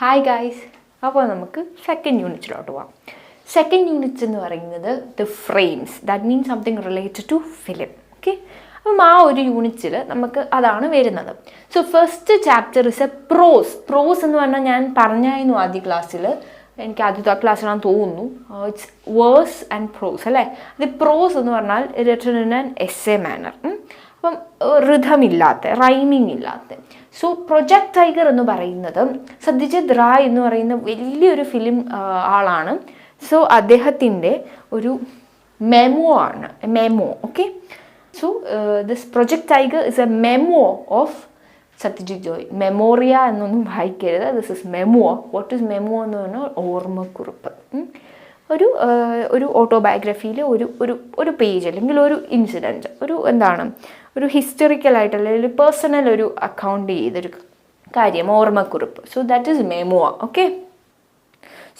Hi guys, അപ്പോൾ നമുക്ക് second യൂണിറ്റിലോട്ട് പോവാം. സെക്കൻഡ് യൂണിറ്റ് എന്ന് പറയുന്നത് the frames, that means something related to film. Okay, അപ്പം ആ ഒരു യൂണിറ്റിൽ നമുക്ക് അതാണ് വരുന്നത്. So first chapter is a prose എന്ന് പറഞ്ഞാൽ ഞാൻ പറഞ്ഞായിരുന്നു ആദ്യ ക്ലാസ്സിൽ, എനിക്ക് ആദ്യത്തെ ക്ലാസ്സിലാണെന്ന് തോന്നുന്നു. ഇറ്റ്സ് വേഴ്സ് ആൻഡ് പ്രോസ് അല്ലേ. അത് പ്രോസ് എന്ന് പറഞ്ഞാൽ written in an essay manner, അപ്പം റിഥമില്ലാത്ത, റൈമിങ് ഇല്ലാത്ത. സോ പ്രൊജക്ട് ടൈഗർ എന്ന് പറയുന്നത് സത്യജിത് റായ് എന്ന് പറയുന്ന വലിയൊരു ഫിലിം ആളാണ്. സോ അദ്ദേഹത്തിൻ്റെ ഒരു മെമോ ആണ്, okay. So this project tiger is a memo of Satyajit ജോയ്. മെമ്മോറിയ എന്നൊന്നും വായിക്കരുത്, this is memo. What is memo എന്ന് പറഞ്ഞാൽ ഓർമ്മക്കുറിപ്പ്. ഒരു ഓട്ടോബയോഗ്രഫിയിൽ ഒരു പേജ് അല്ലെങ്കിൽ ഒരു ഇൻസിഡൻറ്റ്, ഒരു ഹിസ്റ്ററിക്കലായിട്ട് അല്ലെങ്കിൽ പേഴ്സണൽ ഒരു അക്കൗണ്ട് ചെയ്തൊരു കാര്യം, ഓർമ്മക്കുറിപ്പ്. So that is memo. Okay.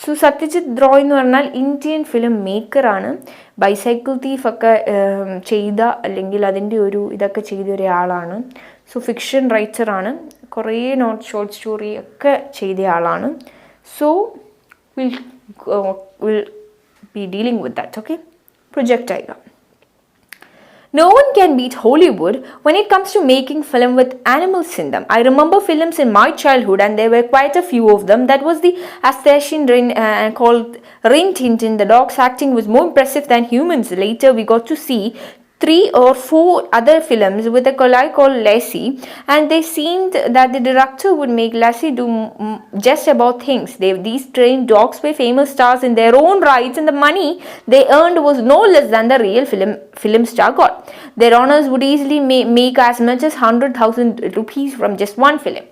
So Satyajit Ray എന്ന് പറഞ്ഞാൽ ഇന്ത്യൻ ഫിലിം മേക്കറാണ്. ബൈസൈക്കിൾ തീഫ് ഒക്കെ ചെയ്ത അല്ലെങ്കിൽ അതിൻ്റെ ഇതൊക്കെ ചെയ്ത ഒരാളാണ്. സോ ഫിക്ഷൻ റൈറ്ററാണ്, കുറേ ഷോർട്ട് സ്റ്റോറി ഒക്കെ ചെയ്ത ആളാണ്. So will be dealing with that. Okay, Project Tiger. No one can beat Hollywood when it comes to making film with animals in them. I remember films in my childhood and there were quite a few of them. That was the Astonishing called Rin Tin Tin. The dogs acting was more impressive than humans. Later we got to see 3 or 4 other films with a collie called Lassie, and they seemed that the director would make Lassie do just about things. These trained dogs were famous stars in their own rights, and the money they earned was no less than the real film star got. Their owners would easily make as much as 100,000 rupees from just one film.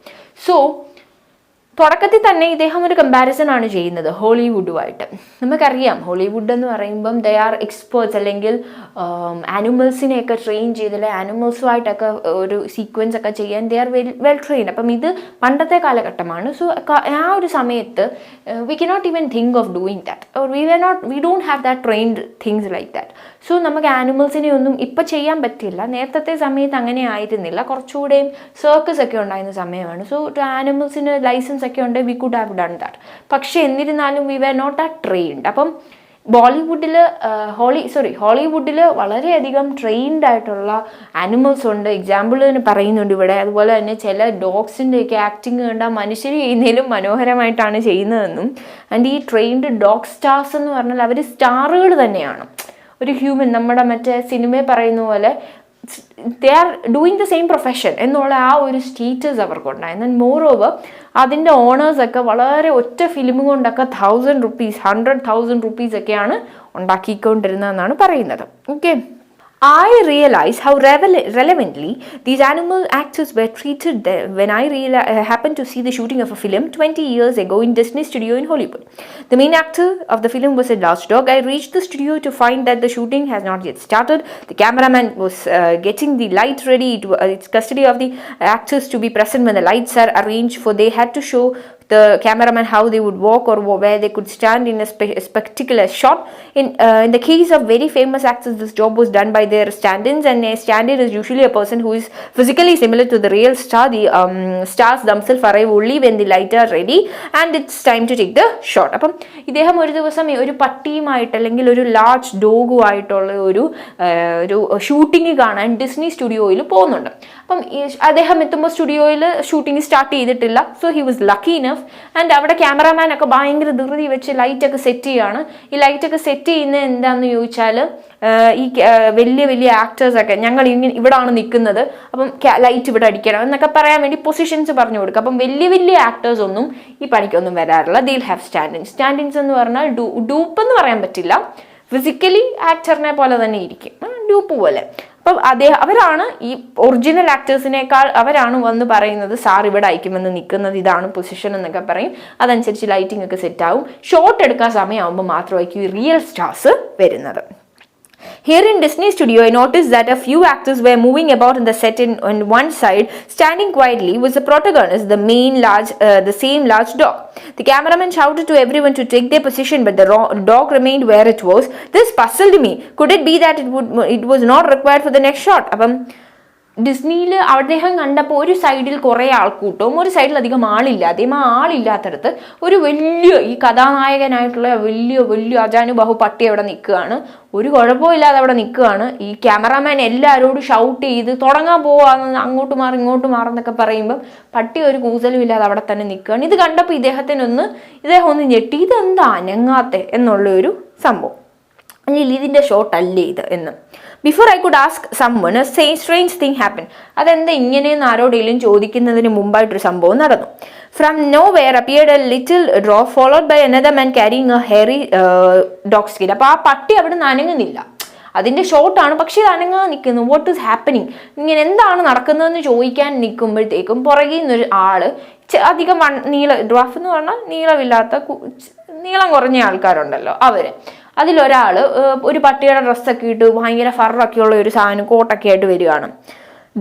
So തുടക്കത്തിൽ തന്നെ ഇദ്ദേഹം ഒരു comparison ആണ് ചെയ്യുന്നത് ഹോളിവുഡുമായിട്ട്. നമുക്കറിയാം Hollywood എന്ന് പറയുമ്പം they are experts, അല്ലെങ്കിൽ ആനിമൽസിനെയൊക്കെ ട്രെയിൻ ചെയ്തില്ലേ, ആനിമൽസുമായിട്ടൊക്കെ ഒരു സീക്വൻസ് ഒക്കെ ചെയ്യാൻ ദേ ആർ വെൽ ട്രെയിൻഡ്. അപ്പം ഇത് പണ്ടത്തെ കാലഘട്ടമാണ്. സോ ആ ഒരു സമയത്ത് we cannot even think of doing that, or we don't have that trained things like that. So നമുക്ക് ആനിമൽസിനെ ഒന്നും ഇപ്പം ചെയ്യാൻ പറ്റില്ല. നേരത്തെ സമയത്ത് അങ്ങനെ ആയിരുന്നില്ല, കുറച്ചുകൂടെയും സർക്കസ് ഒക്കെ ഉണ്ടായിരുന്ന സമയമാണ്. സോ ആനിമൽസിന് ലൈസൻസ് ഒക്കെ ഉണ്ട്, we could have done that. പക്ഷേ എന്നിരുന്നാലും we were not that trained. അപ്പം ഹോളിവുഡിൽ വളരെയധികം ട്രെയിൻഡ് ആയിട്ടുള്ള ആനിമൽസ് ഉണ്ട്. എക്സാമ്പിളിന് പറയുന്നുണ്ട് ഇവിടെ. അതുപോലെ തന്നെ ചില ഡോഗ്സിൻ്റെയൊക്കെ ആക്ടിങ് കണ്ടാൽ മനുഷ്യർ ചെയ്യുന്നതിലും മനോഹരമായിട്ടാണ് ചെയ്യുന്നതെന്നും. ആൻഡ് ഈ ട്രെയിൻഡ് ഡോഗ് സ്റ്റാർസ് എന്ന് പറഞ്ഞാൽ അവർ സ്റ്റാറുകൾ തന്നെയാണ്. ഒരു ഹ്യൂമൻ, നമ്മുടെ മറ്റേ സിനിമയിൽ പറയുന്ന പോലെ they are doing the same profession എന്നുള്ള ആ ഒരു സ്റ്റേറ്റസ് അവർക്കുണ്ടായിരുന്നു. ആൻഡ് മോർ ഓവർ അതിൻ്റെ ഓണേഴ്സൊക്കെ വളരെ ഒറ്റ ഫിലിം കൊണ്ടൊക്കെ 1,000 rupees 100,000 rupees ഒക്കെയാണ് ഉണ്ടാക്കിക്കൊണ്ടിരുന്നതെന്നാണ് പറയുന്നത്. Okay, I realized how relevantly these animal actors were treated when I happened to see the shooting of a film 20 years ago in Disney studio in Hollywood. The main actor of the film was a large dog. I reached the studio to find that the shooting has not yet started. The cameraman was getting the light ready. It's custody of the actors to be present when the lights are arranged, for they had to show the cameraman how they would walk or where they could stand in a particular shot. In the case of very famous actors, this job was done by their stand-ins, and a stand-in is usually a person who is physically similar to the real star. The stars themselves arrive only when the lights are ready and it's time to take the shot. അപ്പം ഇദ്ദേഹം ഒരു ദിവസം ഒരു പട്ടിയുമായിട്ട് അല്ലെങ്കിൽ ഒരു large ഡോഗുമായിട്ടുള്ള ഒരു shooting കാണാൻ Disney സ്റ്റുഡിയോയിൽ പോകുന്നുണ്ട്. അപ്പം അദ്ദേഹം എത്തുമ്പോൾ സ്റ്റുഡിയോയിൽ ഷൂട്ടിംഗ് സ്റ്റാർട്ട് ചെയ്തിട്ടില്ല. So he was lucky enough. And അവിടെ ക്യാമറാമാൻ ഒക്കെ ഭയങ്കര ധൃതി വെച്ച് ലൈറ്റൊക്കെ സെറ്റ് ചെയ്യാണ്. ഈ ലൈറ്റൊക്കെ സെറ്റ് ചെയ്യുന്നത് എന്താണെന്ന് ചോദിച്ചാൽ, ഈ വലിയ ആക്ടേഴ്സൊക്കെ ഞങ്ങൾ ഇവിടാണ് നിൽക്കുന്നത്, അപ്പം ലൈറ്റ് ഇവിടെ അടിക്കണം എന്നൊക്കെ പറയാൻ വേണ്ടി പൊസിഷൻസ് പറഞ്ഞു കൊടുക്കുക. അപ്പം വലിയ ആക്ടേഴ്സ് ഒന്നും ഈ പണിക്കൊന്നും വരാറില്ല. ദീൽ ഹാവ് സ്റ്റാൻഡിൻസ് എന്ന് പറഞ്ഞാൽ ഡൂപ്പ് എന്ന് പറയാൻ പറ്റില്ല, ഫിസിക്കലി ആക്ടറിനെ പോലെ തന്നെ ഇരിക്കും, ഡൂപ്പ് പോലെ. അപ്പം അവരാണ് ഈ ഒറിജിനൽ ആക്ടേഴ്സിനേക്കാൾ അവരാണ് വന്ന് പറയുന്നത് സാർ ഇവിടെ അയക്കുമെന്ന് നിൽക്കുന്നത്, ഇതാണ് പൊസിഷൻ എന്നൊക്കെ പറയും. അതനുസരിച്ച് ലൈറ്റിംഗ് ഒക്കെ സെറ്റ് ആവും. ഷോട്ട് എടുക്കാൻ സമയമാകുമ്പോൾ മാത്രമായിരിക്കും ഈ റിയൽ സ്റ്റാർസ് വരുന്നത്. Here in Disney studio, I noticed that a few actors were moving about in the set. On one side, standing quietly, was the protagonist, the same large dog. The cameraman shouted to everyone to take their position, but the dog remained where it was. This puzzled me. Could it be that it was not required for the next shot? അപ്പം ഡിസ്നിയിൽ അദ്ദേഹം കണ്ടപ്പോൾ ഒരു സൈഡിൽ കുറേ ആൾക്കൂട്ടവും ഒരു സൈഡിൽ അധികം ആളില്ലാതെയും ആ ആളില്ലാത്തടത്ത് ഒരു വലിയ ഈ കഥാനായകനായിട്ടുള്ള വലിയ അജാനുബാഹു പട്ടി അവിടെ നിൽക്കുകയാണ്. ഒരു കുഴപ്പമില്ലാതെ അവിടെ നിൽക്കുകയാണ്. ഈ ക്യാമറാമാൻ എല്ലാവരോടും ഷൗട്ട് ചെയ്ത് തുടങ്ങാൻ പോവാന്ന് അങ്ങോട്ട് മാറി ഇങ്ങോട്ട് മാറുന്നൊക്കെ പറയുമ്പം പട്ടി ഒരു കൂസലും ഇല്ലാതെ അവിടെ തന്നെ നിൽക്കുകയാണ്. ഇത് കണ്ടപ്പോൾ ഇദ്ദേഹം ഒന്ന് ഞെട്ടി, ഇതെന്താ അനങ്ങാത്തെ എന്നുള്ളൊരു സംഭവം. അല്ലെങ്കിൽ ഇതിൻ്റെ ഷോട്ട് അല്ലേ ഇത് എന്ന്. Before I could ask someone a strange thing happen. അതെന്താ ഇങ്ങനെയെന്ന് ആരോടെങ്കിലും ചോദിക്കുന്നതിന് മുമ്പായിട്ടൊരു സംഭവം നടന്നു. From nowhere appeared a little drop followed by another man carrying a hairy dog skin. അപ്പോൾ ആ പട്ടി അവിടെ നിന്ന് അനങ്ങുന്നില്ല, അതിൻ്റെ ഷോട്ടാണ്, പക്ഷേ ഇത് അനങ്ങാൻ നിൽക്കുന്നു. വാട്ട് ഈസ് ഹാപ്പനിങ്, ഇങ്ങനെ എന്താണ് നടക്കുന്നതെന്ന് ചോദിക്കാൻ നിൽക്കുമ്പോഴത്തേക്കും പുറകിൽ നിന്നൊരു ആള് അധികം ഡ്വാഫ് എന്ന് പറഞ്ഞാൽ നീളം കുറഞ്ഞ ആൾക്കാരുണ്ടല്ലോ, അതിലൊരാൾ ഒരു പട്ടിയുടെ ഡ്രസ്സൊക്കെ ഇട്ട് ഭയങ്കര ഫറൊക്കെ ഉള്ള ഒരു സാധനം കോട്ടൊക്കെ ആയിട്ട് വരികയാണ്.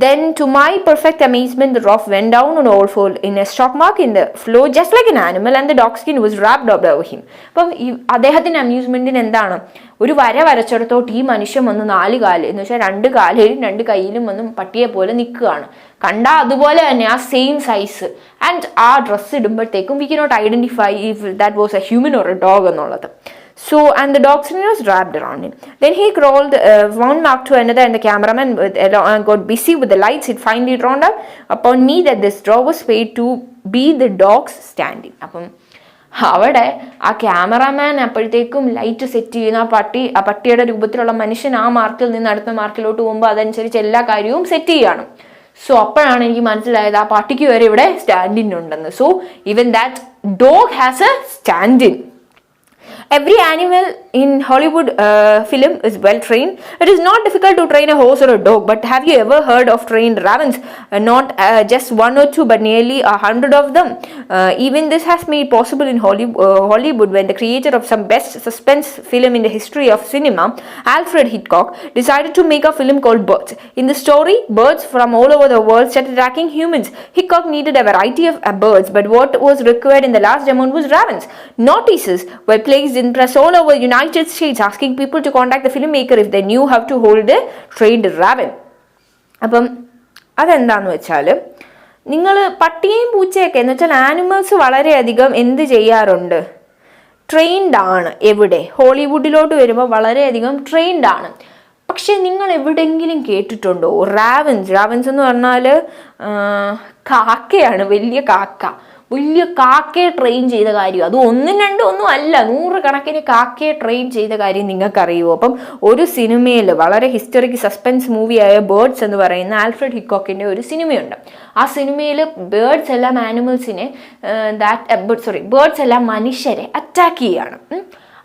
Then, to my perfect amazement, the dwarf went down on all fours in a stalk mark in the floor, just like an animal, and the dog skin was wrapped over him. അപ്പം അദ്ദേഹത്തിൻ്റെ അമ്യൂസ്മെൻറ്റിന് എന്താണ്, ഒരു വരച്ചെടുത്തോട്ട് ഈ മനുഷ്യൻ വന്ന് 4 കാല് എന്ന് വെച്ചാൽ 2 കാലിലും 2 കൈയിലും വന്ന് പട്ടിയെ പോലെ നിൽക്കുകയാണ്. കണ്ടാൽ അതുപോലെ തന്നെ ആ സെയിം സൈസ് ആൻഡ് ആ ഡ്രസ്സ് ഇടുമ്പോഴത്തേക്കും we cannot identify if that was a human or a dog എന്നുള്ളത്. So, and the dog skin was wrapped around him. Then he crawled one mark to another, and the cameraman got busy with the lights. It finally dawned upon me that this draw was paid to be the dog's standing. അപ്പം അവിടെ ആ cameraman അപ്പോഴത്തേക്കും light set ചെയ്യുന്ന ആ പട്ടിയുടെ രൂപത്തിലുള്ള മനുഷ്യൻ ആ മാർക്കിൽ നിന്ന് അടുത്ത മാർക്കിലോട്ട് പോകുമ്പോൾ അതനുസരിച്ച് എല്ലാ കാര്യവും സെറ്റ് ചെയ്യാണ്. സോ അപ്പോഴാണ് എനിക്ക് മനസ്സിലായത് ആ പട്ടിക്ക് വരെ ഇവിടെ സ്റ്റാൻഡിൻ ഉണ്ടെന്ന്. So even that dog has A standing. Every animal in Hollywood film is well trained. It is not difficult to train a horse or a dog, but have you ever heard of trained ravens? Not just 1 or 2, but nearly 100 of them. Even this has made possible in Hollywood when the creator of some best suspense film in the history of cinema, Alfred Hitchcock, decided to make a film called Birds. In the story, birds from all over the world started attacking humans. Hitchcock needed a variety of birds, but what was required in the last amount was ravens. Notices were placed in press all over the United States asking people to contact the filmmaker if they knew how to hold a trained raven. അപ്പം അതെന്താന്ന് വെച്ചാൽ നിങ്ങൾ പട്ടിയെയും പൂച്ചയൊക്കെ എന്ന് വെച്ചാൽ animals വളരെയധികം എന്ത് ചെയ്യാറുണ്ട്, trained ആണ്. എവിടെ ഹോളിവുഡിലോട്ട് വരുമ്പോൾ വളരെയധികം ട്രെയിൻഡ് ആണ്. പക്ഷെ നിങ്ങൾ എവിടെയെങ്കിലും കേട്ടിട്ടുണ്ടോ റാവൻസ് എന്ന് പറഞ്ഞാൽ കാക്കയാണ്, വലിയ കാക്കയെ ട്രെയിൻ ചെയ്ത കാര്യം. അത് 1, 2 ഒന്നും അല്ല, 100 കണക്കിന് കാക്കയെ ട്രെയിൻ ചെയ്ത കാര്യം നിങ്ങൾക്കറിയുമോ? അപ്പം ഒരു സിനിമയിൽ വളരെ ഹിസ്റ്ററിക് സസ്പെൻസ് മൂവിയായ ബേർഡ്സ് എന്ന് പറയുന്ന ആൽഫ്രഡ് ഹിക്കോക്കിൻ്റെ ഒരു സിനിമയുണ്ട്. ആ സിനിമയിൽ ബേർഡ്സ് എല്ലാം ആനിമൽസിനെ ബേർഡ്സ് എല്ലാം മനുഷ്യരെ അറ്റാക്ക് ചെയ്യാണ്.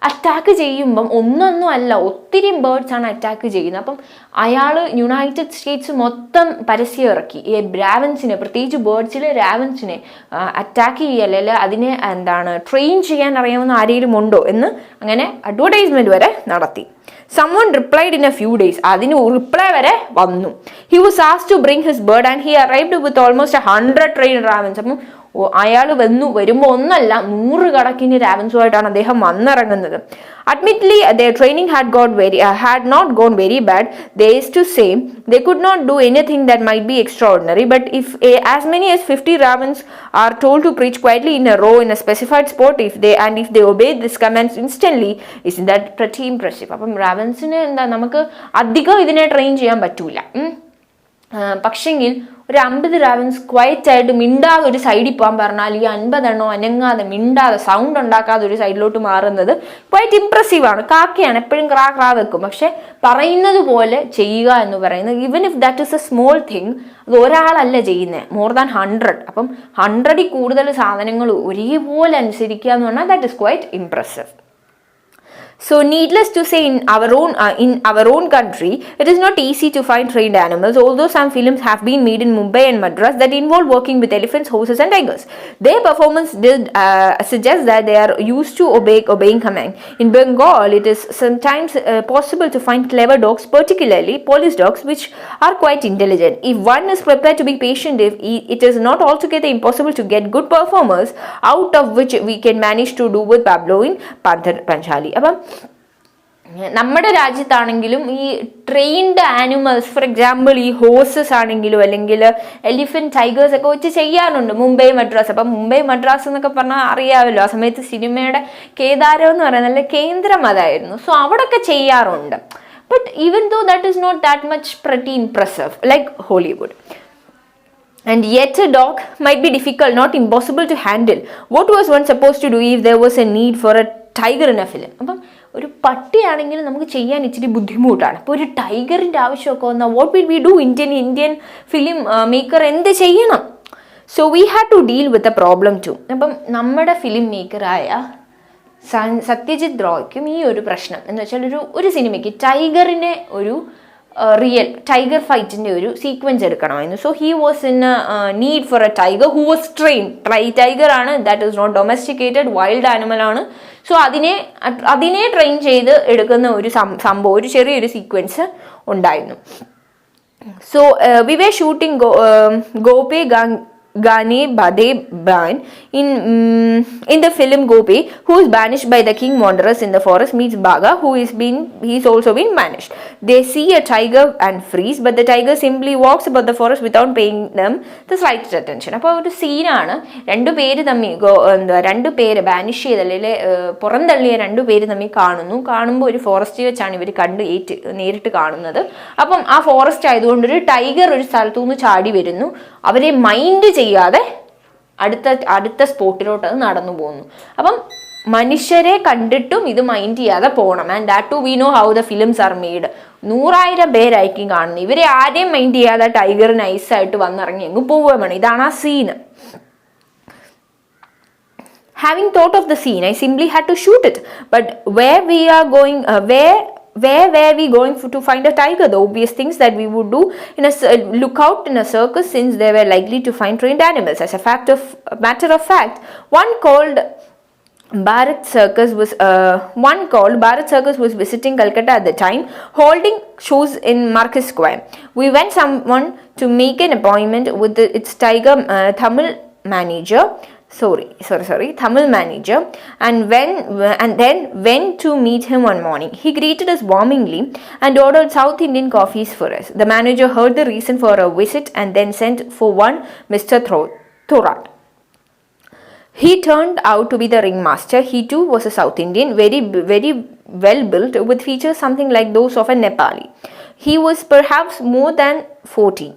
അറ്റാക്ക് ചെയ്യുമ്പം ഒന്നൊന്നും അല്ല, ഒത്തിരി ബേർഡ്സ് ആണ് അറ്റാക്ക് ചെയ്യുന്നത്. അപ്പം അയാൾ യുണൈറ്റഡ് സ്റ്റേറ്റ്സ് മൊത്തം പരസ്യം ഇറക്കി ഈ റാവൻസിനെ, പ്രത്യേകിച്ച് ബേർഡ്സിലെ റാവൻസിനെ അറ്റാക്ക് ചെയ്യല്ല, അതിനെ ട്രെയിൻ ചെയ്യാൻ അറിയാവുന്ന ആരെങ്കിലും ഉണ്ടോ എന്ന് അങ്ങനെ അഡ്വർടൈസ്മെന്റ് വരെ നടത്തി. Someone replied in a few days. അതിന് റിപ്ലൈ വരെ വന്നു. He was asked to bring his bird and he arrived with almost 100 trained ravens. അപ്പം അയാൾ വരുമ്പോൾ ഒന്നല്ല 100 കണക്കിന് റാവൻസുമായിട്ടാണ് അദ്ദേഹം വന്നിറങ്ങുന്നത്. Admittedly, their training had not gone very bad. They used to say they could not do anything that might be extraordinary, but if as many as 50 ravens are told to preach quietly in a row in a specified spot, if they obey this commands instantly, isn't that pretty impressive? അപ്പം റാവൻസിന് നമുക്ക് അധികം ഇതിനെ train ചെയ്യാൻ പറ്റൂല. പക്ഷെങ്കിൽ ഒരു 50 ravens quiet ആയിട്ട് മിണ്ടാതെ ഒരു സൈഡിൽ പോകാൻ പറഞ്ഞാൽ ഈ 50 എണ്ണോ അനങ്ങാതെ മിണ്ടാതെ സൗണ്ട് ഉണ്ടാക്കാതെ ഒരു സൈഡിലോട്ട് മാറുന്നത് ക്വയറ്റ് ഇംപ്രസീവാണ്. കാക്കയാണ്, എപ്പോഴും ക്രാ വെക്കും, പക്ഷെ പറയുന്നത് പോലെ ചെയ്യുക എന്ന് പറയുന്നത്, even if that is A small thing, അത് ഒരാളല്ല ചെയ്യുന്നത്, മോർ ദാൻ 100. അപ്പം 100ൽ കൂടുതൽ സാധനങ്ങൾ ഒരേപോലെ അനുസരിക്കുക എന്ന് പറഞ്ഞാൽ that is quiet impressive. So needless to say, in our own country, it is not easy to find trained animals, although some films have been made in Mumbai and Madras that involve working with elephants, horses and tigers. Their performance did suggest that they are used to obeying command. In Bengal, it is sometimes possible to find clever dogs, particularly police dogs, which are quite intelligent. If one is prepared to be patient, it is not altogether impossible to get good performers, out of which we can manage to do with Pablo in Panchali. അപ്പം നമ്മുടെ രാജ്യത്താണെങ്കിലും ഈ trained animals, for example ഈ horses ആണെങ്കിലും അല്ലെങ്കിൽ elephant, tigers ഒക്കെ വെച്ച് ചെയ്യാറുണ്ട്. മുംബൈ മദ്രാസ്. അപ്പം മുംബൈ മദ്രാസ് എന്നൊക്കെ പറഞ്ഞാൽ അറിയാമല്ലോ, ആ സമയത്ത് സിനിമയുടെ കേദാരം എന്ന് പറയുന്നത് നല്ല കേന്ദ്രം അതായിരുന്നു. സോ അവിടെയൊക്കെ ചെയ്യാറുണ്ട്. But even though that is not that much pretty impressive like Hollywood. And yet a dog might be difficult, not impossible to handle. What was one supposed to do if there was a need for a tiger in a film? അപ്പം ഒരു പട്ടിയാണെങ്കിൽ നമുക്ക് ചെയ്യാൻ ഇച്ചിരി ബുദ്ധിമുട്ടാണ്. അപ്പോൾ ഒരു ടൈഗറിൻ്റെ ആവശ്യമൊക്കെ വന്നാൽ what will we do? Indian film maker എന്ത് ചെയ്യണം? So we had to deal with a problem too. അപ്പം നമ്മുടെ ഫിലിം മേക്കറായ സത്യജിത് റോയ്ക്കും ഈ ഒരു പ്രശ്നം എന്ന് വെച്ചാൽ ഒരു സിനിമയ്ക്ക് ടൈഗറിനെ ഒരു റിയൽ ടൈഗർ ഫൈറ്റിൻ്റെ ഒരു സീക്വൻസ് എടുക്കണമായിരുന്നു. So he was in need for a tiger who was train. Tiger ആണ്, that is not domesticated, wild animal ആണ്. സോ അതിനെ ട്രെയിൻ ചെയ്ത് എടുക്കുന്ന ഒരു സംഭവം, ഒരു ചെറിയൊരു സീക്വൻസ് ഉണ്ടായിരുന്നു. So we were shooting Goopy Gane Bade Ban in the film Gopi, who is banished by the king wanderers in the forest, meets Baga, he's also been banished. They see a tiger and freeze, but the tiger simply walks about the forest without paying them the slightest attention. അപ്പോൾ ഒരു സീനാണ്, രണ്ടുപേര് banish ചെയ്ത് അല്ലെങ്കിൽ പുറന്തള്ളിയ രണ്ടുപേര് തമ്മിൽ കാണുമ്പോൾ ഒരു ഫോറസ്റ്റ് വെച്ചാണ് ഇവർ നേരിട്ട് കാണുന്നത്. അപ്പം ആ ഫോറസ്റ്റ് ആയതുകൊണ്ട് ഒരു ടൈഗർ ഒരു സ്ഥലത്തു നിന്ന് ചാടി വരുന്നു. അവരെ മൈൻഡ് ചെയ്യാതെ അടുത്ത സ്പോട്ടിലോട്ട് അത് നടന്നു പോകുന്നു. അപ്പം മനുഷ്യരെ കണ്ടിട്ടും ഇത് മൈൻഡ് ചെയ്യാതെ പോകണം. And that too we know how the films are made. 100,000 പേരായിരിക്കും കാണുന്നത്. ഇവരെ ആരെയും മൈൻഡ് ചെയ്യാതെ ടൈഗർ നൈസായിട്ട് വന്നിറങ്ങി അങ്ങ് പോവുകയാണ്. ഇതാണ് ആ scene. Having thought of the scene, I simply had to shoot it. But where were we going to find a tiger? The obvious things that we would do in a lookout in a circus, since they were likely to find trained animals. As a matter of fact, one called Bharat Circus was visiting Calcutta at the time, holding shows in Market Square. We went someone to make an appointment with its tiger Tamil manager, and then went to meet him one morning. He greeted us warmly and ordered South Indian coffees for us. The manager heard the reason for our visit and then sent for one Mr. Thorat. He turned out to be the ringmaster. He too was a South Indian, very well built, with features something like those of a Nepali. He was perhaps more than 40.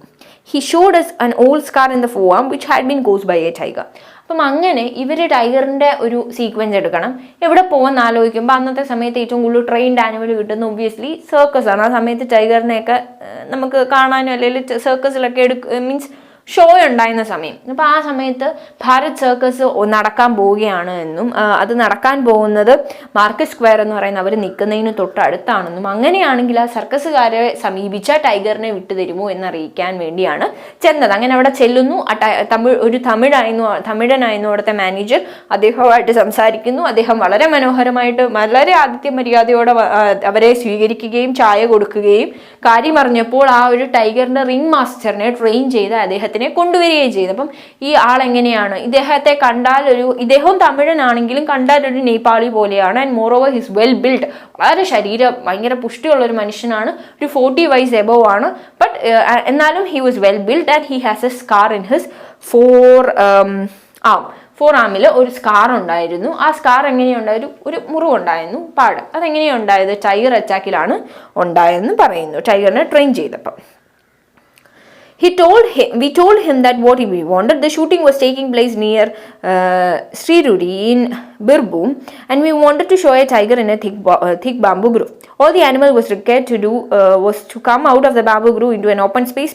He showed us an old scar in the forearm which had been caused by a tiger. അപ്പം അങ്ങനെ ഇവർ ടൈഗറിൻ്റെ ഒരു sequence എടുക്കണം. എവിടെ പോകുമെന്ന് ആലോചിക്കുമ്പോൾ അന്നത്തെ സമയത്ത് ഏറ്റവും കൂടുതൽ ട്രെയിൻഡ് ആനിമൽ കിട്ടുന്ന ഒബ്വിയസ്ലി സർക്കസ് ആണ്. ആ സമയത്ത് ടൈഗറിനെയൊക്കെ നമുക്ക് കാണാനും അല്ലെങ്കിൽ സർക്കസിലൊക്കെ മീൻസ് ഷോ ഉണ്ടായിരുന്ന സമയം. അപ്പോൾ ആ സമയത്ത് ഭാരത് സർക്കസ് നടക്കാൻ പോവുകയാണ് എന്നും അത് നടക്കാൻ പോകുന്നത് മാർക്കറ്റ് സ്ക്വയർ എന്ന് പറയുന്ന അവർ നിൽക്കുന്നതിന് തൊട്ടടുത്താണെന്നും, അങ്ങനെയാണെങ്കിൽ ആ സർക്കസുകാരെ സമീപിച്ച ടൈഗറിനെ വിട്ടുതരുമോ എന്നറിയിക്കാൻ വേണ്ടിയാണ് ചെന്നത്. അങ്ങനെ അവിടെ ചെല്ലുന്നു. ഒരു തമിഴനായിരുന്നു അവിടുത്തെ മാനേജർ. അദ്ദേഹവുമായിട്ട് സംസാരിക്കുന്നു. അദ്ദേഹം വളരെ മനോഹരമായിട്ട് വളരെ ആതിഥ്യ മര്യാദയോടെ അവരെ സ്വീകരിക്കുകയും ചായ കൊടുക്കുകയും കാര്യമറിഞ്ഞപ്പോൾ ആ ഒരു ടൈഗറിന്റെ റിംഗ് മാസ്റ്ററിനെ ട്രെയിൻ ചെയ്ത് അദ്ദേഹത്തെ കൊണ്ടുവരികയും ചെയ്തു. അപ്പം ഈ ആളെങ്ങനെയാണ്, ഇദ്ദേഹത്തെ കണ്ടാൽ ഇദ്ദേഹവും തമിഴനാണെങ്കിലും കണ്ടാൽ ഒരു നേപ്പാളി പോലെയാണ്. And more over his well build, വളരെ ഭയങ്കര പുഷ്ടിയുള്ള ഒരു മനുഷ്യനാണ്. ഒരു 40 വയസ്സ് എബോവ് ആണ്. ബട്ട് എന്നാലും he was well build and he has a scar in his ഫോർ-ആമിൽ ഒരു സ്കാർ ഉണ്ടായിരുന്നു. ആ സ്കാർ എങ്ങനെയുണ്ടായത്? ഒരു മുറിവുണ്ടായിരുന്നു, പാട്. അതെങ്ങനെയുണ്ടായത്? ടൈഗർ അറ്റാക്കിലാണ് ഉണ്ടായതെന്ന് പറയുന്നു, ടൈഗറിനെ ട്രെയിൻ ചെയ്തപ്പം. We told him that what we wanted. The shooting was taking place near Srirudi in Birbhum, and we wanted to show a tiger in a thick bamboo grove. All the animal was required to do was to come out of the bamboo grove into an open space,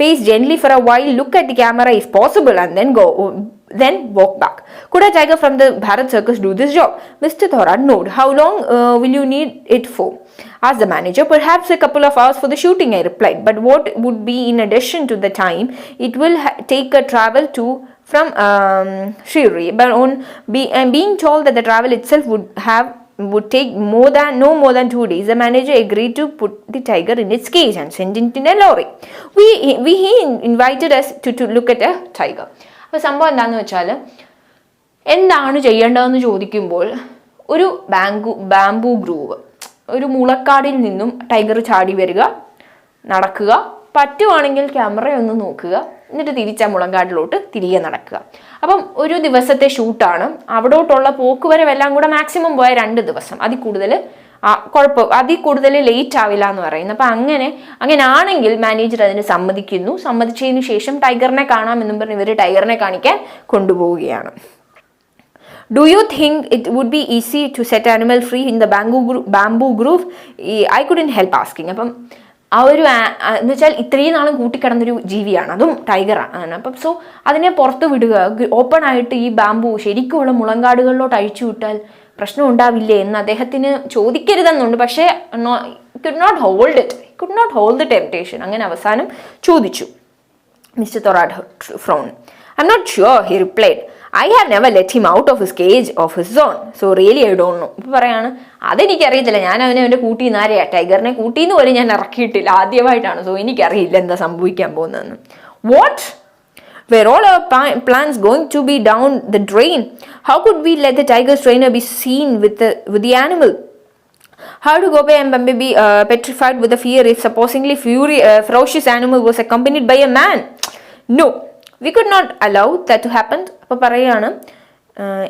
pace gently for a while, look at the camera if possible, and then walk back. Could a tiger from the Bharat Circus do this job? Mr. Thorat nodded. How long will you need it for? Asked the manager. Perhaps a couple of hours for the shooting, I replied. But what would be in addition to the time it will take a travel from Srirudi? But being told that the travel itself would take no more than 2 days, the manager agreed to put the tiger in its cage and send it in a lorry. He invited us to look at a tiger. അപ്പോൾ സംഭവം എന്താണെന്ന് വെച്ചാൽ, എന്താണ് ചെയ്യേണ്ടതെന്ന് ചോദിക്കുമ്പോൾ ഒരു bamboo groove, ഒരു മുളക്കാടിൽ നിന്നും ടൈഗർ ചാടി വരിക, നടക്കുക, പറ്റുവാണെങ്കിൽ ക്യാമറയൊന്ന് നോക്കുക, എന്നിട്ട് തിരിച്ച മുളങ്കാട്ടിലോട്ട് തിരികെ നടക്കുക. അപ്പം ഒരു ദിവസത്തെ ഷൂട്ടാണ്. അവിടോട്ടുള്ള പോക്കുവരവെല്ലാം കൂടെ മാക്സിമം പോയ 2 ദിവസം, അതിൽ കൂടുതൽ ലേറ്റ് ആവില്ല എന്ന് പറയുന്നു. അപ്പം അങ്ങനെ ആണെങ്കിൽ മാനേജർ അതിന് സമ്മതിച്ചതിന് ശേഷം ടൈഗറിനെ കാണാമെന്നും പറഞ്ഞ് ഇവർ ടൈഗറിനെ കാണിക്കാൻ കൊണ്ടുപോവുകയാണ്. Do you think it would be easy to set animal free in the bamboo grove? I couldn't help asking. അപ്പം എന്ന് വെച്ചാൽ ഇത്രയും നാളും കൂട്ടിക്കിടന്നൊരു ജീവിയാണ്, അതും ടൈഗറാണ്. അപ്പം സോ അതിനെ പുറത്ത് വിടുക, ഓപ്പൺ ആയിട്ട് ഈ ബാംബു ശരിക്കുമുള്ള മുളങ്കാടുകളിലോട്ട് അഴിച്ചു വിട്ടാൽ പ്രശ്നം ഉണ്ടാവില്ലേ എന്ന് അദ്ദേഹത്തിന് ചോദിക്കരുതെന്നുണ്ട്. പക്ഷേ could not hold the temptation. അങ്ങനെ അവസാനം ചോദിച്ചു. Mr. Thorat frowned. I'm not sure, he replied. I have never let him out of his cage of his own, so really I don't know. ഇപ്പം പറയാണ്, അതെനിക്കറിയത്തില്ല, ഞാൻ അവൻ്റെ കൂട്ടിന്ന് ആരെയാ, ടൈഗറിനെ കൂട്ടിന്ന് പോലും ഞാൻ ഇറക്കിയിട്ടില്ല, ആദ്യമായിട്ടാണ്, സോ എനിക്കറിയില്ല എന്താ സംഭവിക്കാൻ പോകുന്നതെന്ന്. What? Were all our plans going to be down the drain? How could we let the tiger's trainer be seen with the animal? How to Gope and Bambi be petrified with the fear if supposedly ferocious animal was accompanied by a man? No, we could not allow that to happen. അപ്പം പറയാണ്,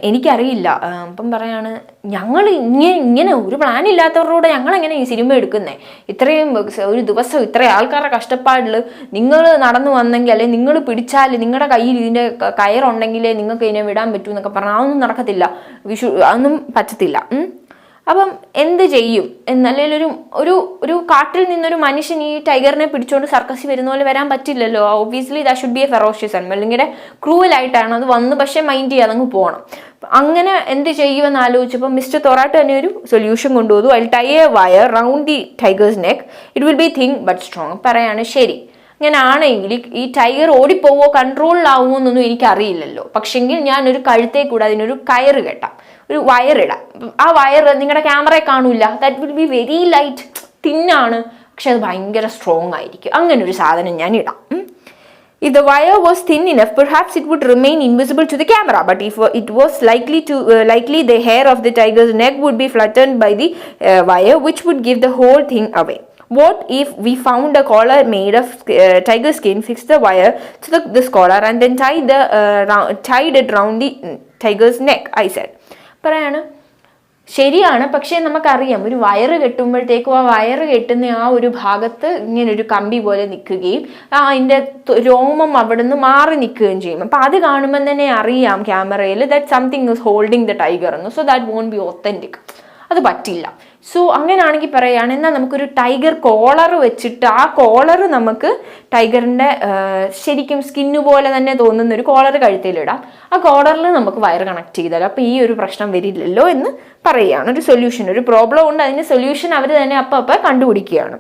എനിക്കറിയില്ല. അപ്പം പറയാണ്, ഞങ്ങൾ ഇങ്ങനെ ഒരു plan ഇല്ലാത്തവരോട് ഞങ്ങളെങ്ങനെ ഈ cinema എടുക്കുന്നേ? ഇത്രയും ഒരു ദിവസം ഇത്ര ആൾക്കാരുടെ കഷ്ടപ്പാടിൽ നിങ്ങൾ നടന്നു വന്നെങ്കിൽ, അല്ലെങ്കിൽ നിങ്ങൾ പിടിച്ചാൽ നിങ്ങളുടെ കയ്യിൽ ഇതിൻ്റെ കയറുണ്ടെങ്കിലേ നിങ്ങൾക്ക് ഇതിനെ വിടാൻ പറ്റൂ എന്നൊക്കെ പറഞ്ഞാൽ അതൊന്നും നടക്കത്തില്ല, അതൊന്നും പറ്റത്തില്ല. അപ്പം എന്ത് ചെയ്യും എന്നല്ലെങ്കിൽ ഒരു കാട്ടിൽ നിന്നൊരു മനുഷ്യൻ ഈ ടൈഗറിനെ പിടിച്ചുകൊണ്ട് സർക്കസിൽ വരുന്ന പോലെ വരാൻ പറ്റില്ലല്ലോ. Obviously that should be A ferocious animal. അല്ലെങ്കിൽ ക്രൂവലായിട്ടാണ് അത് വന്ന്, പക്ഷേ മൈൻഡ് ചെയ്യാതെ അങ്ങ് പോകണം. അങ്ങനെ എന്ത് ചെയ്യുമെന്ന് ആലോചിച്ചപ്പോൾ മിസ്റ്റർ തൊറാട്ട് തന്നെ ഒരു സൊല്യൂഷൻ കൊണ്ടുവന്നു. I tie a wire round the tiger's neck, it will be thin but strong. പറയാണ്, ശരി, അങ്ങനെ ആണെങ്കിൽ ഈ ടൈഗർ ഓടിപ്പോവോ കൺട്രോളിലാവുമോ എന്നൊന്നും എനിക്കറിയില്ലല്ലോ, പക്ഷെങ്കിൽ ഞാനൊരു കഴുത്തേ കൂടെ അതിനൊരു കയറ് കെട്ടാം, ഒരു വയറിടാം. ആ വയർ നിങ്ങളുടെ ക്യാമറയിൽ കാണൂല, that will be very light, തിന്നാണ്, പക്ഷെ അത് ഭയങ്കര സ്ട്രോങ് ആയിരിക്കും. അങ്ങനെ ഒരു സാധനം ഞാൻ ഇടാം. If the wire was thin enough, perhaps it would remain invisible to the camera. But if it was likely the hair of the tiger's neck would be flattened by the wire, which would give the whole thing away. What if we found a collar made of tiger skin, fixed the wire to this collar, and then tied it round the tiger's neck? I said. പറയാണ്, ശരിയാണ്, പക്ഷേ നമുക്കറിയാം ഒരു വയറ് കെട്ടുമ്പോഴത്തേക്കും ആ വയറ് കെട്ടുന്ന ആ ഒരു ഭാഗത്ത് ഇങ്ങനെ ഒരു കമ്പി പോലെ നിൽക്കുകയും അതിൻ്റെ രോമം അവിടെ നിന്ന് മാറി നിൽക്കുകയും ചെയ്യും. അപ്പം അത് കാണുമ്പോൾ തന്നെ അറിയാം ക്യാമറയിൽ that something is holding the tiger എന്ന്. So that won't be authentic, അത് പറ്റില്ല. സോ അങ്ങനെയാണെങ്കിൽ പറയുകയാണ്, എന്നാൽ നമുക്കൊരു ടൈഗർ കോളർ വെച്ചിട്ട് ആ കോളർ നമുക്ക് ടൈഗറിൻ്റെ ശരിക്കും സ്കിന്നു പോലെ തന്നെ തോന്നുന്ന ഒരു കോളർ കഴുത്തിലിടാം, ആ കോളറിൽ നമുക്ക് വയർ കണക്ട് ചെയ്താൽ അപ്പോൾ ഈ ഒരു പ്രശ്നം വരില്ലല്ലോ എന്ന് പറയുകയാണ്. ഒരു സൊല്യൂഷൻ, ഒരു പ്രോബ്ലം ഉണ്ട്, അതിൻ്റെ സൊല്യൂഷൻ അവർ തന്നെ അപ്പം കണ്ടുപിടിക്കുകയാണ്.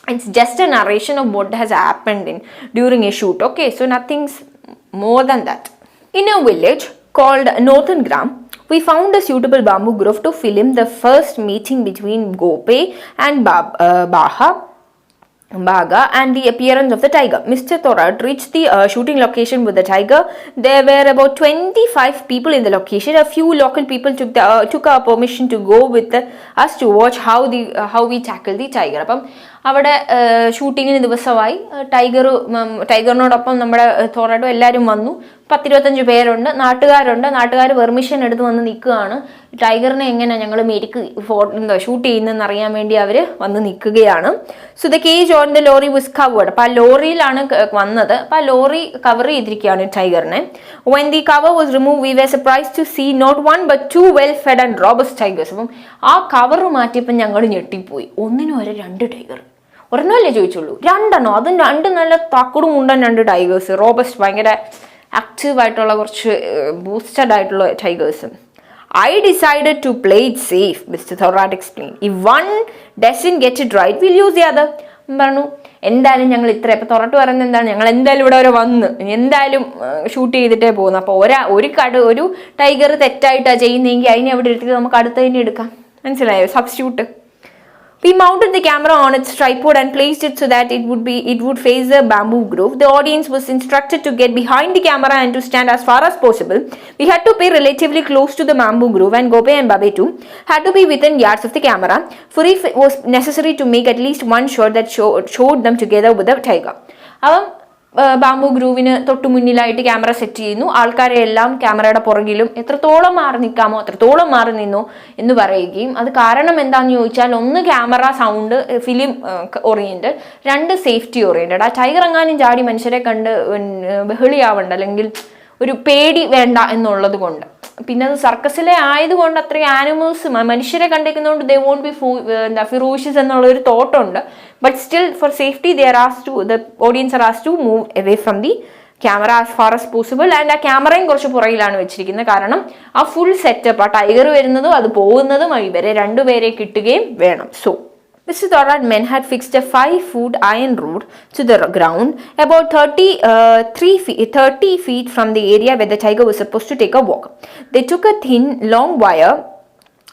It's just a narration of what has happened during a shoot. Okay, so nothing's more than that. In a village called Northern Gram, we found a suitable bamboo grove to film the first meeting between Gope and Baga and the appearance of the tiger. Mr. Thorat reached the shooting location with the tiger. There were about 25 people in the location. A few local people took our permission to go with us to watch how we tackled the tiger. അപ്പം അവിടെ ഷൂട്ടിങ്ങിന് ദിവസമായി ടൈഗറിനോടൊപ്പം നമ്മുടെ തോറാട്ടും എല്ലാവരും വന്നു. 10-25 പേരുണ്ട്, നാട്ടുകാർ permission എടുത്ത് വന്ന് നിൽക്കുകയാണ്. ടൈഗറിനെ എങ്ങനെ ഞങ്ങൾ ഷൂട്ട് ചെയ്യുന്നതെന്ന് അറിയാൻ വേണ്ടി അവർ വന്ന് നിൽക്കുകയാണ്. So the cage on the lorry was covered. അപ്പോൾ ആ ലോറിയിലാണ് വന്നത്. അപ്പോൾ ആ ലോറി കവർ ചെയ്തിരിക്കുകയാണ് ടൈഗറിനെ. When the cover was remove we were surprised to see not 1 but 2 well fed and robust tigers. അപ്പം ആ കവർ മാറ്റിയപ്പോൾ ഞങ്ങൾ ഞെട്ടിപ്പോയി. ഒന്നിനും വരെ 2 ടൈഗർ, ഒരെണ്ണമല്ലേ ചോദിച്ചുള്ളൂ, 2 അതും 2 നല്ല തക്കുടും മുണ്ടൻ 2 ടൈഗേഴ്സ്, റോബസ്റ്റ് ഭയങ്കര ആക്റ്റീവായിട്ടുള്ള കുറച്ച് ബൂസ്റ്റഡ് ആയിട്ടുള്ള ടൈഗേഴ്സും. I decided to play it safe, Mr. Thorat explained. If one doesn't get it right, we'll use the other. പറഞ്ഞു, എന്തായാലും ഞങ്ങൾ ഇപ്പം തുറട്ട് പറയുന്നത് എന്താണ്, ഞങ്ങൾ എന്തായാലും ഇവിടെ വരെ വന്ന് എന്തായാലും ഷൂട്ട് ചെയ്തിട്ടേ പോകുന്നു. അപ്പോൾ ഒരു ടൈഗർ തെറ്റായിട്ടാണ് ചെയ്യുന്നതെങ്കിൽ അതിനെ അവിടെ എടുത്തിട്ട് നമുക്ക് അടുത്തതിനെ എടുക്കാം. മനസ്സിലായോ? Substitute. We mounted the camera on its tripod and placed it so that it would face the bamboo grove. The audience was instructed to get behind the camera and to stand as far as possible. We had to pay relatively close to the bamboo grove, and Gope and Babe too had to be within yards of the camera, for if it was necessary to make at least one shot that showed them together with the tiger. Bamboo ഗ്രൂവിന് തൊട്ട് മുന്നിലായിട്ട് camera set ചെയ്യുന്നു. ആൾക്കാരെ എല്ലാം ക്യാമറയുടെ പുറകിലും എത്രത്തോളം മാറി നിൽക്കാമോ അത്രത്തോളം മാറി നിന്നു എന്ന് പറയുകയും, അത് കാരണം എന്താണെന്ന് ചോദിച്ചാൽ, ഒന്ന് ക്യാമറ സൗണ്ട് ഫിലിം ഓറിയന്റഡ്, രണ്ട് സേഫ്റ്റി ഓറിയന്റഡ്. ആ ടൈഗർ എങ്ങാനും ചാടി മനുഷ്യരെ കണ്ട് ബഹളിയാവണ്ട, അല്ലെങ്കിൽ ഒരു പേടി വേണ്ട എന്നുള്ളത് കൊണ്ട്. പിന്നെ അത് സർക്കസിലെ ആയതുകൊണ്ട് അത്രയും ആനിമൽസ് മനുഷ്യരെ കണ്ടിരിക്കുന്നതുകൊണ്ട് ദേ വോണ്ട് ബി ഫിറോഷ്യസ് എന്നുള്ള ഒരു തോട്ടുണ്ട്. But still for safety the audience are asked to move away from the camera as far as possible. And ആ ക്യാമറയും കുറച്ച് പുറകിലാണ് വെച്ചിരിക്കുന്നത്, കാരണം ആ ഫുൾ സെറ്റപ്പ്, ആ ടൈഗർ വരുന്നതും അത് പോകുന്നതും ഇവരെ രണ്ടുപേരെ കിട്ടുകയും വേണം. So Mr. Thorad men had fixed a 5-foot iron rod to the ground about 30 feet from the area where the tiger was supposed to take a walk. They took a thin, long wire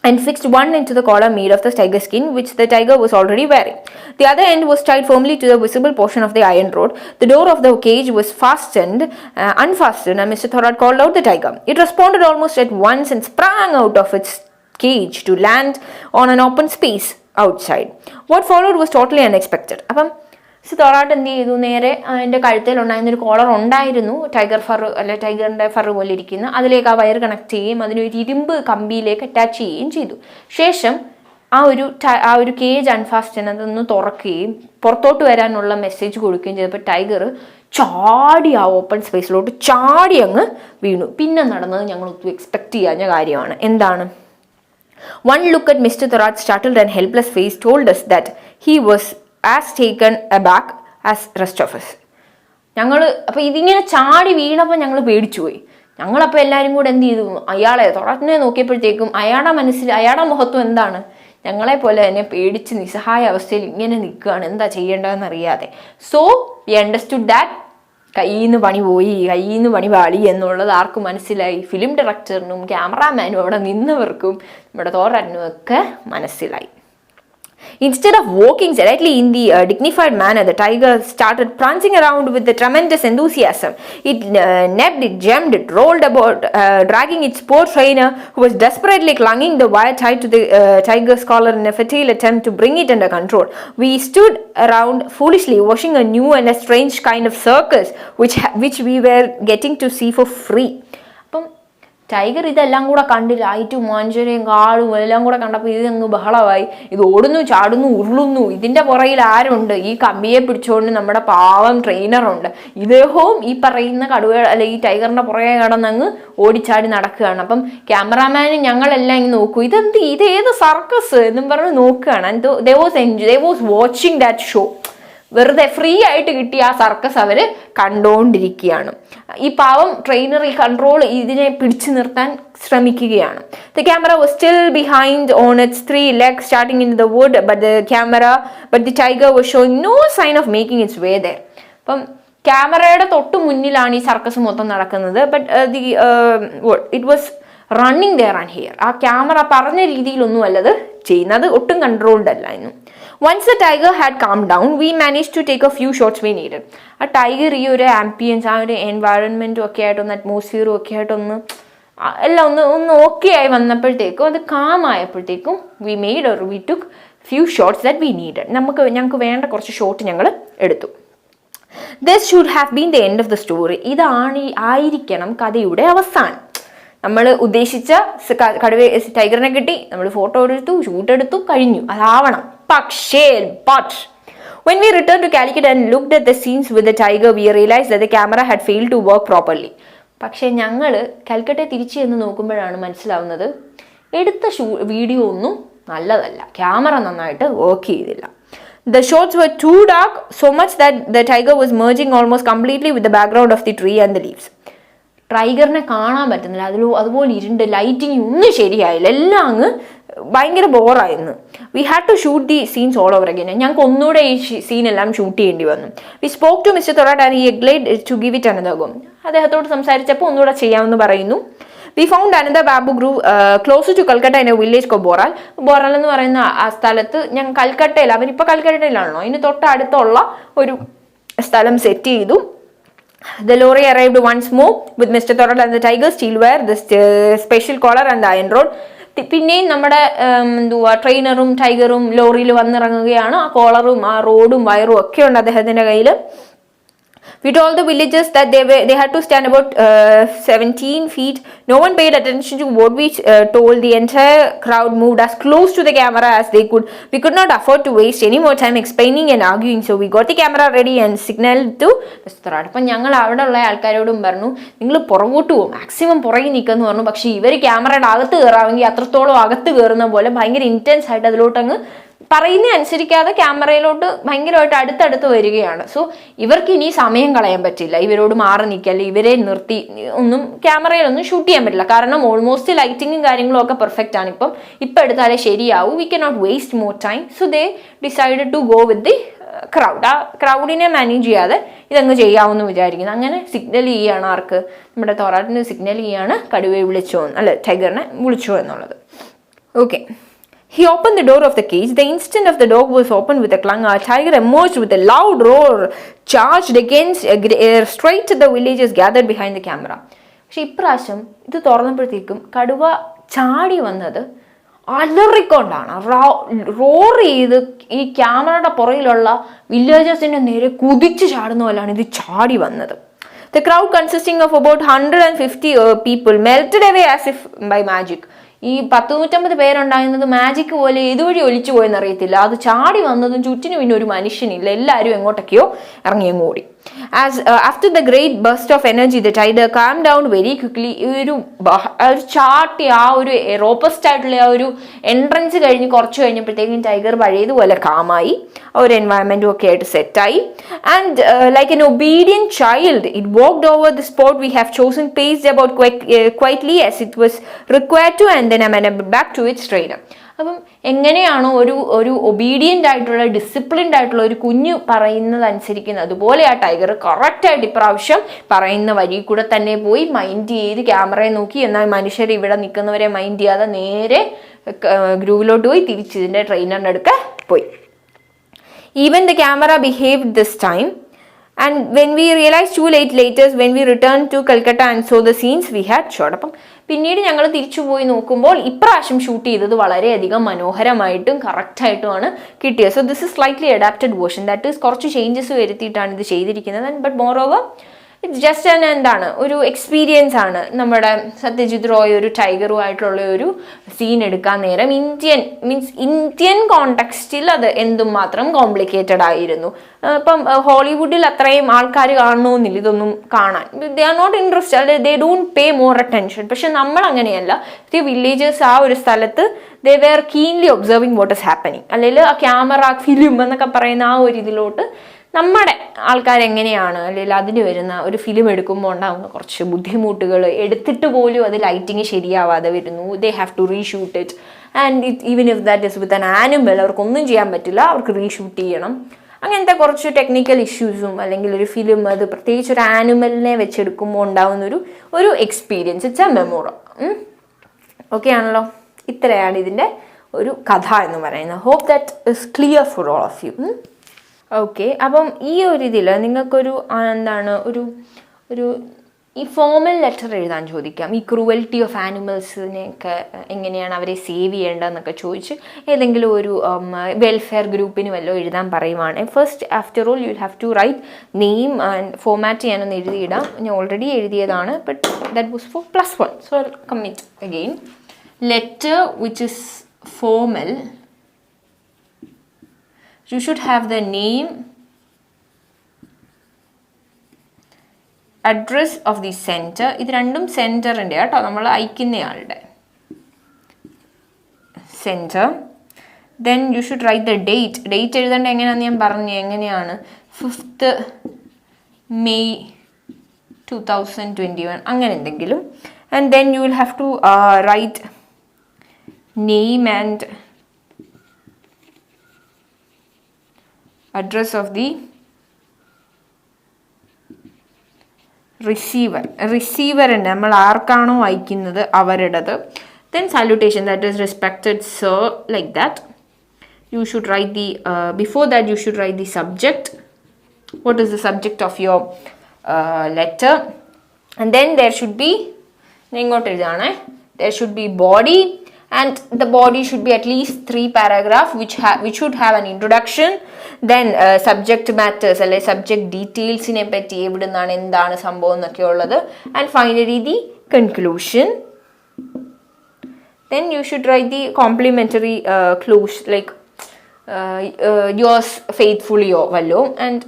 and fixed one into the collar made of the tiger skin, which the tiger was already wearing. The other end was tied firmly to the visible portion of the iron rod. The door of the cage was unfastened, and Mr. Thorad called out the tiger. It responded almost at once and sprang out of its cage to land on an open space outside. What followed was totally unexpected. അപ്പം തോറാട്ട് എന്ത് ചെയ്തു, നേരെ അതിൻ്റെ കഴുത്തിലുണ്ടായിരുന്നൊരു collar ഉണ്ടായിരുന്നു, tiger fir അല്ലെ ടൈഗറിൻ്റെ fir പോലെ ഇരിക്കുന്ന, അതിലേക്ക് ആ വയർ കണക്ട് ചെയ്യുകയും അതിനൊരു ഇരുമ്പ് കമ്പിയിലേക്ക് അറ്റാച്ച് ചെയ്യുകയും ചെയ്തു. ശേഷം ആ ഒരു കേജ് അൺഫാസ്റ്റ് അതൊന്ന് തുറക്കുകയും പുറത്തോട്ട് വരാനുള്ള മെസ്സേജ് കൊടുക്കുകയും ചെയ്തപ്പോൾ ടൈഗർ ചാടി ആ ഓപ്പൺ സ്പേസിലോട്ട് ചാടി അങ്ങ് വീണു. പിന്നെ നടന്നത് ഞങ്ങൾ ഒത്തിരി എക്സ്പെക്ട് ചെയ്യാഞ്ഞ കാര്യമാണ്. എന്താണ്? One look at Mr. Thorad's startled and helpless face told us that he was as taken aback as rest of us. അപ്പോൾ ഇതിങ്ങനെ ചാടി വീണപ്പോൾ ഞങ്ങൾ പേടിച്ചുപോയി. ഞങ്ങളപ്പോൾ എല്ലാവരും കൂടെ എന്ത് ചെയ്തു, തൊറാട്ടിനെ നോക്കിയപ്പോഴത്തേക്കും അയാളുടെ മുഖത്തും എന്താണ്, ഞങ്ങളെ പോലെ തന്നെ പേടിച്ച് നിസ്സഹായ അവസ്ഥയിൽ ഇങ്ങനെ നിൽക്കുകയാണ്, എന്താ ചെയ്യേണ്ടതെന്ന് അറിയാതെ. സോ വി അണ്ടർസ്റ്റുഡ് ദാറ്റ് കയ്യിൽ നിന്ന് പണി പാളി എന്നുള്ളത് ആർക്കും മനസ്സിലായി. ഫിലിം ഡയറക്ടറിനും ക്യാമറാമാനും അവിടെ നിന്നവർക്കും നമ്മുടെ തോറാറ്റിനും ഒക്കെ മനസ്സിലായി. Instead of walking directly in the dignified manner, the tiger started prancing around with the tremendous enthusiasm. It nebbed, it jumped, it rolled about, dragging its poor trainer, who was desperately clunging the wire tied to the tiger's collar in a futile attempt to bring it under control. We stood around foolishly, watching a new and a strange kind of circus, which we were getting to see for free. Tiger ഇതെല്ലാം കൂടെ കണ്ട് ലൈറ്റും മനുഷ്യരെയും കാടും എല്ലാം കൂടെ കണ്ടപ്പോൾ ഇതങ്ങ് ബഹളമായി. ഇത് ഓടുന്നു, ചാടുന്നു, ഉരുളുന്നു. ഇതിൻ്റെ പുറകിൽ ആരുണ്ട്? ഈ കമ്പിയെ പിടിച്ചുകൊണ്ട് നമ്മുടെ പാവം ട്രെയിനറുണ്ട്. ഇദ്ദേഹവും ഈ പറയുന്ന ഈ ടൈഗറിൻ്റെ പുറകെ കടന്നങ്ങ് ഓടിച്ചാടി നടക്കുകയാണ്. അപ്പം ക്യാമറാമാനും ഞങ്ങളെല്ലാം ഇങ്ങനെ നോക്കൂ, ഇതേത് സർക്കസ് എന്നും പറഞ്ഞ് നോക്കുകയാണ്. And they was watching that show. വെറുതെ ഫ്രീ ആയിട്ട് കിട്ടിയ ആ സർക്കസ് അവർ കണ്ടുകൊണ്ടിരിക്കുകയാണ്. ഈ പാവം ട്രെയിനർ ഈ കൺട്രോൾ ഇതിനെ പിടിച്ചു നിർത്താൻ ശ്രമിക്കുകയാണ്. The camera was still behind on its 3 legs starting into the wood, but the tiger was showing no sign of making its way there. അപ്പം ക്യാമറയുടെ തൊട്ട് മുന്നിലാണ് ഈ സർക്കസ് മൊത്തം നടക്കുന്നത്. But it was running there and here. ആ camera പറഞ്ഞ രീതിയിലൊന്നും അല്ലത് ചെയ്യുന്നത്, ഒട്ടും കൺട്രോൾഡ് അല്ലായിരുന്നു. Once the tiger had calmed down, we managed to take a few shots we needed. ആ ടൈഗർ ഈ ഒരു ആംബിയൻസ്, ആ ഒരു എൻവയറൺമെൻറ്റും ഒക്കെ ആയിട്ടൊന്ന്, അറ്റ്മോസ്ഫിയറും ഒക്കെ ആയിട്ടൊന്ന് എല്ലാം ഒന്ന് ഓക്കെ ആയി വന്നപ്പോഴത്തേക്കും, അത് കാമായപ്പോഴത്തേക്കും we took few shots that we needed. ഞങ്ങൾക്ക് വേണ്ട കുറച്ച് ഷോട്ട് ഞങ്ങൾ എടുത്തു. This should have been the end of the story. ആയിരിക്കണം കഥയുടെ അവസാനം. നമ്മൾ ഉദ്ദേശിച്ച ടൈഗറിനെ കിട്ടി, നമ്മൾ ഫോട്ടോ എടുത്തു, ഷൂട്ട് എടുത്തു, കഴിഞ്ഞു, അതാവണം. പക്ഷേ when we returned to Calicut and looked at the scenes with the tiger, we realized that the camera had failed to work properly. പക്ഷേ ഞങ്ങൾ കാലിക്കറ്റെ തിരിച്ചു ചെന്ന് നോക്കുമ്പോഴാണ് മനസ്സിലാവുന്നത്, എടുത്ത വീഡിയോ ഒന്നും നല്ലതല്ല, ക്യാമറ നന്നായിട്ട് വർക്ക് ചെയ്തില്ല. The shots were too dark, so much that the tiger was merging almost completely with the background of the tree and the leaves. ടൈഗറിനെ കാണാൻ പറ്റുന്നില്ല, അതുപോലെ ഇരുണ്ട്, ലൈറ്റിങ് ഒന്നും ശരിയായില്ല, എല്ലാം അങ്ങ് ഭയങ്കര ബോറായിരുന്നു. We had to shoot the scenes all over again. ഞങ്ങൾക്ക് ഒന്നുകൂടെ ഈ സീനെല്ലാം ഷൂട്ട് ചെയ്യേണ്ടി വന്നു. We spoke to mister Thorat and he agreed to give it another go. അദ്ദേഹത്തോട് സംസാരിച്ചപ്പോൾ ഒന്നുകൂടെ ചെയ്യാമെന്ന് പറയുന്നു. We found another bamboo grove closer to Calcutta in a village called Boral. ബോറാൽ എന്ന് പറയുന്ന ആ സ്ഥലത്ത് ഞങ്ങൾ കൽക്കട്ടയിൽ, അവരിപ്പോൾ കൽക്കട്ടയിലാണല്ലോ, അതിന് തൊട്ടടുത്തുള്ള ഒരു സ്ഥലം സെറ്റ് ചെയ്തു. The lorry arrived once more with Mr. Thorat and the tiger, steelware, the special collar and the iron rod. പിന്നെയും നമ്മുടെ ട്രെയിനറും ടൈഗറും ലോറിയിൽ വന്നിറങ്ങുകയാണ്. ആ കോളറും ആ റോഡും വയറും ഒക്കെ ഉണ്ട് അദ്ദേഹത്തിന്റെ കയ്യിൽ. We told the villagers that they had to stand about 17 feet. No one paid attention to what we told. The entire crowd moved as close to the camera as they could. We could not afford to waste any more time explaining and arguing, so we got the camera ready and signaled to Mr. Thorat. അപ്പം ഞങ്ങൾ അവിടെ ഉള്ള ആൾക്കാരോടും പറഞ്ഞു, നിങ്ങൾ പുറകോട്ട് പോകും, maximum പുറകെ നിൽക്കുമെന്ന് പറഞ്ഞു. പക്ഷേ ഇവർ ക്യാമറയുടെ അകത്ത് കയറാമെങ്കിൽ അത്രത്തോളം അകത്ത് കയറുന്ന പോലെ ഭയങ്കര ഇൻറ്റൻസ് ആയിട്ട് അതിലോട്ടങ്ങ് പറയുന്ന അനുസരിക്കാതെ ക്യാമറയിലോട്ട് ഭയങ്കരമായിട്ട് അടുത്തടുത്ത് വരികയാണ്. സോ ഇവർക്ക് ഇനി സമയം കളയാൻ പറ്റില്ല, ഇവരോട് മാറി നിൽക്കല്ല, ഇവരെ നിർത്തി ഒന്നും ക്യാമറയിലൊന്നും ഷൂട്ട് ചെയ്യാൻ പറ്റില്ല. കാരണം ഓൾമോസ്റ്റ് ലൈറ്റിങ്ങും കാര്യങ്ങളും ഒക്കെ പെർഫെക്റ്റ് ആണ്. ഇപ്പം എടുത്താലേ ശരിയാവും. We cannot waste more time. So they decided to go with the crowd. ആ ക്രൗഡിനെ മാനേജ് ചെയ്യാതെ ഇതങ്ങ് ചെയ്യാമെന്ന് വിചാരിക്കുന്നു. അങ്ങനെ സിഗ്നൽ ചെയ്യാണ് ആർക്ക്, നമ്മുടെ തോറാട്ടിന് സിഗ്നൽ ചെയ്യാണ് കടുവയെ വിളിച്ചോ, അല്ല ടൈഗറിനെ വിളിച്ചോ എന്നുള്ളത്. Okay. He opened the door of the cage. The instant of the door was opened with a clang, our tiger emerged with a loud roar, charged against straight to the villagers gathered behind the camera. പക്ഷെ ഇപ്രാവശ്യം ഇത് തുറന്നപ്പോഴത്തേക്കും കടുവ ചാടി വന്നത് അലറിക്കൊണ്ടാണ്, roar ചെയ്ത് ഈ ക്യാമറയുടെ പുറകിലുള്ള വില്ലേജേഴ്സിന്റെ നേരെ കുതിച്ചു ചാടുന്ന പോലെയാണ് ഇത് ചാടി വന്നത്. The crowd consisting of about 150 people melted away as if by magic. ഈ 150 പേരുണ്ടായിരുന്നത് മാജിക് പോലെ ഇതുവഴി ഒലിച്ചു പോയെന്ന് അറിയത്തില്ല. അത് ചാടി വന്നതും ചുറ്റിനും പിന്നെ ഒരു മനുഷ്യനില്ല, എല്ലാവരും എങ്ങോട്ടൊക്കെയോ ഇറങ്ങിയങ്ങ് ഓടി. After the great burst of energy, the tiger calmed down very quickly. ഒരു ചാട്ടി ആ ഒരു റോബസ്റ്റ് ആയിട്ടുള്ള ആ ഒരു എൻട്രൻസ് കഴിഞ്ഞ് കുറച്ച് കഴിഞ്ഞപ്പോഴത്തേക്കും ടൈഗർ പഴയതുപോലെ കാമായി, ആ ഒരു എൻവയൺമെന്റും ഒക്കെ ആയിട്ട് സെറ്റായി. And like an obedient child it walked over the spot we have chosen, paced about quietly as it was required to, and then amended back to its trainer. അപ്പം എങ്ങനെയാണോ ഒരു ഒബീഡിയൻ്റ് ആയിട്ടുള്ള ഡിസിപ്ലിൻഡ് ആയിട്ടുള്ള ഒരു കുഞ്ഞു പറയുന്നത് അനുസരിക്കുന്നത്, അതുപോലെ ആ ടൈഗർ കറക്റ്റായിട്ട് ഇപ്രാവശ്യം പറയുന്ന വഴി കൂടെ തന്നെ പോയി മൈൻഡ് ചെയ്ത് ക്യാമറയെ നോക്കി. എന്നാൽ മനുഷ്യർ ഇവിടെ നിൽക്കുന്നവരെ മൈൻഡ് ചെയ്യാതെ നേരെ ഗ്രൂവിലോട്ട് പോയി തിരിച്ച് ഇതിൻ്റെ ട്രെയിനറിൻ്റെ അടുക്ക പോയി. Even the camera behaved this time. And when we realized too late later, when we returned to Calcutta and saw the scenes we had shot. അപ്പം പിന്നീട് ഞങ്ങൾ തിരിച്ചു പോയി നോക്കുമ്പോൾ ഇപ്രാവശ്യം ഷൂട്ട് ചെയ്തത് വളരെയധികം മനോഹരമായിട്ടും കറക്റ്റായിട്ടുമാണ് കിട്ടിയത്. So this is slightly adapted version, that is കുറച്ച് ചേഞ്ചസ് വരുത്തിയിട്ടാണ് ഇത് ചെയ്തിരിക്കുന്നത്. But more over it's just എന്താണ് ഒരു എക്സ്പീരിയൻസ് ആണ്. നമ്മുടെ സത്യജിത് റോയ് ഒരു ടൈഗറുമായിട്ടുള്ള ഒരു സീൻ എടുക്കാൻ നേരം ഇന്ത്യൻ കോണ്ടെക്സ്റ്റിൽ അത് എന്തും മാത്രം കോംപ്ലിക്കേറ്റഡ് ആയിരുന്നു. ഇപ്പം ഹോളിവുഡിൽ അത്രയും ആൾക്കാർ കാണണമെന്നില്ല ഇതൊന്നും കാണാൻ. They are not interested, they don't pay more attention. പക്ഷെ നമ്മൾ അങ്ങനെയല്ല. ദി വില്ലേജേഴ്സ് ആ ഒരു സ്ഥലത്ത് they were keenly observing what is happening. അല്ലെങ്കിൽ ആ ക്യാമറ ഫിലിം എന്നൊക്കെ പറയുന്ന ആ ഒരു ഇതിലോട്ട് നമ്മുടെ ആൾക്കാരെങ്ങനെയാണ്, അല്ലെങ്കിൽ അതിന് വരുന്ന ഒരു ഫിലിം എടുക്കുമ്പോൾ ഉണ്ടാകുന്ന കുറച്ച് ബുദ്ധിമുട്ടുകൾ, എടുത്തിട്ട് പോലും അത് ലൈറ്റിങ് ശരിയാവാതെ വരുന്നു. They have to reshoot it. And even if that is with an animal, അവർക്കൊന്നും ചെയ്യാൻ പറ്റില്ല, അവർക്ക് റീഷൂട്ട് ചെയ്യണം. അങ്ങനത്തെ കുറച്ച് ടെക്നിക്കൽ ഇഷ്യൂസും അല്ലെങ്കിൽ ഒരു ഫിലിം അത് പ്രത്യേകിച്ച് ഒരു ആനിമലിനെ വെച്ചെടുക്കുമ്പോൾ ഉണ്ടാകുന്ന ഒരു experience, it's a memory. Okay ആണല്ലോ. ഇത്രയാണ് ഇതിൻ്റെ ഒരു കഥ എന്ന് പറയുന്നത്. Hope that is clear for all of you. Okay. അപ്പം ഈ ഒരു ഇതിൽ നിങ്ങൾക്കൊരു എന്താണ് ഒരു ഈ ഫോമൽ ലെറ്റർ എഴുതാൻ ചോദിക്കാം. ഈ ക്രൂവൽറ്റി ഓഫ് ആനിമൽസിനെയൊക്കെ എങ്ങനെയാണ് അവരെ സേവ് ചെയ്യേണ്ടതെന്നൊക്കെ ചോദിച്ച് ഏതെങ്കിലും ഒരു വെൽഫെയർ ഗ്രൂപ്പിന് വല്ലതും എഴുതാൻ പറയുവാണ്. First after all you have to write name and format ചെയ്യാനൊന്ന് എഴുതിയിടാം. ഞാൻ ഓൾറെഡി എഴുതിയതാണ്, but that was for +1. So commit again. Letter which is formal, you should have the name, address of the center. ഇത് രണ്ടും സെൻറ്ററിൻ്റെ കേട്ടോ, നമ്മൾ അയക്കുന്നയാളുടെ centre. Then you should write the date. Date എഴുതേണ്ട എങ്ങനെയാണെന്ന് ഞാൻ പറഞ്ഞു. എങ്ങനെയാണ്? 5th May 2021 അങ്ങനെ എന്തെങ്കിലും. And then you will have to write name and address of the receiver ഉണ്ട്, നമ്മൾ ആർക്കാണോ അയക്കുന്നത് അവരുടേത്. Then salutation, that is respected sir, like that. You should write the before that you should write the subject. What is the subject of your letter? And then there should be there should be body, and the body should be at least 3 paragraphs which should have an introduction. Then subject matters alle subject details ine patti evidunnaanu endana sambhavam ennokke ullathu, and finally the conclusion. Then you should write the complimentary clues like yours faithfully or vallo, and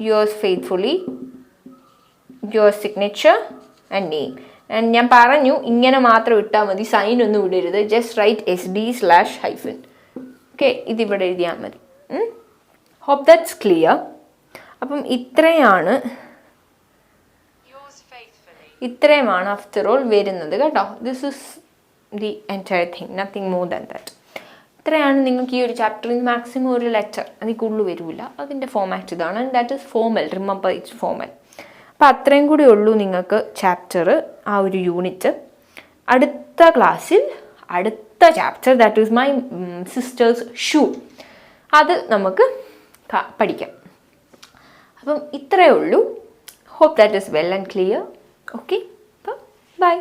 yours faithfully, your signature and name. And ഞാൻ പറഞ്ഞു ഇങ്ങനെ മാത്രം ഇട്ടാൽ മതി, sign ഒന്നും ഇടരുത്. Just right SD/-. Okay, ഇതിവിടെ എഴുതിയാൽ മതി. Hope that's clear. അപ്പം ഇത്രയുമാണ് ആഫ്റ്റർ ഓൾ വരുന്നത് കേട്ടോ. This is the entire thing, nothing more than that. ഇത്രയാണ് നിങ്ങൾക്ക് ഈ ഒരു ചാപ്റ്ററിൽ മാക്സിമം ഒരു ലെറ്റർ, അതിൽ കൂടുതൽ വരില്ല. അതിൻ്റെ ഫോമാറ്റ് ഇതാണ്. And that is formal, remember it's formal. അപ്പോൾ അത്രയും കൂടി ഉള്ളൂ നിങ്ങൾക്ക് ചാപ്റ്റർ, ആ ഒരു യൂണിറ്റ്. അടുത്ത ക്ലാസ്സിൽ അടുത്ത chapter, that is my sister's shoe, അത് നമുക്ക് പഠിക്കാം. അപ്പം ഇത്രയേ ഉള്ളൂ. Hope that is well and clear. Okay, അപ്പം ബൈ.